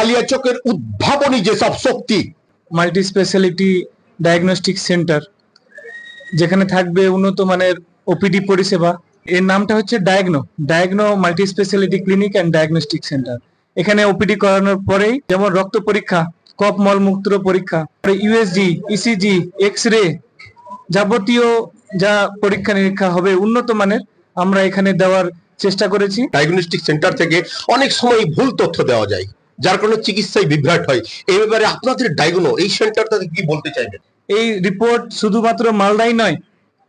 কালিয়াচকের উদ্ভাবনী যেসব শক্তি, মাল্টি স্পেশালিটি ডায়াগনস্টিক সেন্টার, যেখানে থাকবে উন্নত মানের ওপিডি পরিষেবা। এর নামটা হচ্ছে Diagno multi speciality clinic and diagnostic centre. এখানে ওপিডি করানোর পরেই যেমন রক্ত পরীক্ষা, কফ মলমূত্র পরীক্ষা, ইউএসজি, ইসিজি, এক্স রে, যাবতীয় যা পরীক্ষা নিরীক্ষা হবে উন্নত মানের, আমরা এখানে দেওয়ার চেষ্টা করেছি। ডায়াগনস্টিক সেন্টার থেকে অনেক সময় ভুল তথ্য দেওয়া যায়, যার কারণে চিকিৎসায় বিভ্রাট হয়। এই ব্যাপারে আপনাদের ডায়াগনো এই সেন্টারটাতে কি বলতে চাইবেন? এই রিপোর্ট শুধুমাত্র মালদাই নয়,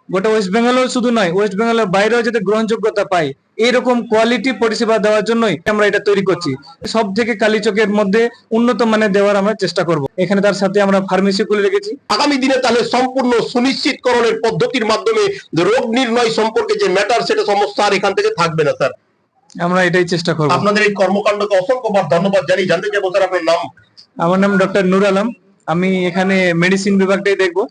গোটা ওয়েস্ট বেঙ্গলেও শুধু নয়, ওয়েস্ট বেঙ্গলের বাইরেও যাতে গ্রহণযোগ্যতা পায় এইরকম কোয়ালিটি পরিষেবা দেওয়ার জন্যই আমরা এটা তৈরি করছি। সব থেকে কালীচকের মধ্যে উন্নত মানের দেওয়ার আমরা চেষ্টা করব। এখানে তার সাথে আমরা ফার্মেসি খুলে রেখেছি। আগামী দিনে তাহলে সম্পূর্ণ সুনিশ্চিতকরণের পদ্ধতির মাধ্যমে রোগ নির্ণয় সম্পর্কে যে ম্যাটার, সেটা সমস্যা আর এখান থেকে থাকবে না স্যার। আমরা এটাই চেষ্টা করব। আপনাদের এই কর্মকাণ্ডকে অসংখ্যবার ধন্যবাদ জানিয়ে জানতে চাইবো স্যার আপনার নাম। আমার নাম ডক্টর নূর আলম, আমি এখানে মেডিসিন বিভাগটাই দেখবো।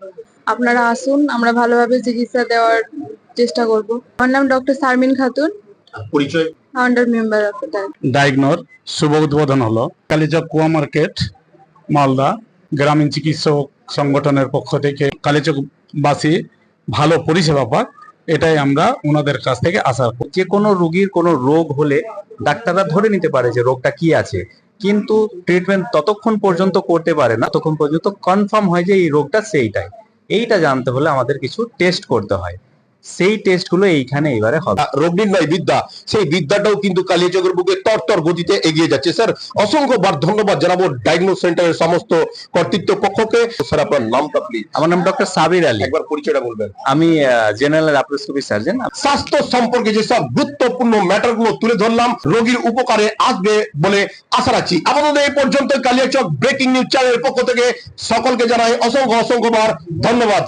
আপনারা আসুন, আমরা ভালোভাবে চিকিৎসা দেওয়ার চেষ্টা করব। আমার নাম ডক্টর শারমিন খাতুন, পরিচয়? ফাউন্ডার মেম্বার অফ ডায়াগনোর শুভ উদ্বোধন হলো কালীচক কুয়া মার্কেট, মালদা গ্রামীণ চিকিৎসক সংগঠনের পক্ষ থেকে। কালীচকবাসী ভালো পরিষেবা পাক, এটাই আমরা ওনাদের কাছ থেকে আশা করি। যে কোনো রোগীর কোনো রোগ হলে ডাক্তাররা ধরে নিতে পারে যে রোগটা কি আছে, কিন্তু ট্রিটমেন্ট ততক্ষণ পর্যন্ত করতে পারে না ততক্ষণ পর্যন্ত কনফার্ম হয় যে এই রোগটা সেইটাই। এইটা জানতে হলে আমাদের কিছু টেস্ট করতে হয়, সেই টেস্টগুলো এইখানে এবারে হবে। রোগ নির্ণয় বিদ্যা, সেই বিদ্যাটাও কিন্তু কালিয়াচকের বুকে তরতর গতিতে এগিয়ে যাচ্ছে। স্যার অসংখ্যবার ধন্যবাদ জানাবো ডায়াগনো সেন্টারের সমস্ত কর্তৃত্ব পক্ষকে। স্যার আপনার নামটা প্লিজ? আমার নাম ডক্টর সাবির আলী, একবার পরিচয়টা বলবেন? আমি জেনারেল ল্যাপারোস্কোপি সার্জন। স্বাস্থ্য সম্পর্কে যেসব গুরুত্বপূর্ণ ম্যাটার গুলো তুলে ধরলাম, রোগীর উপকারে আসবে বলে আশা রাখছি। আপাতত এই পর্যন্ত কালিয়াচক ব্রেকিং নিউজ চ্যানেলের পক্ষ থেকে সকলকে জানাই অসংখ্যবার ধন্যবাদ।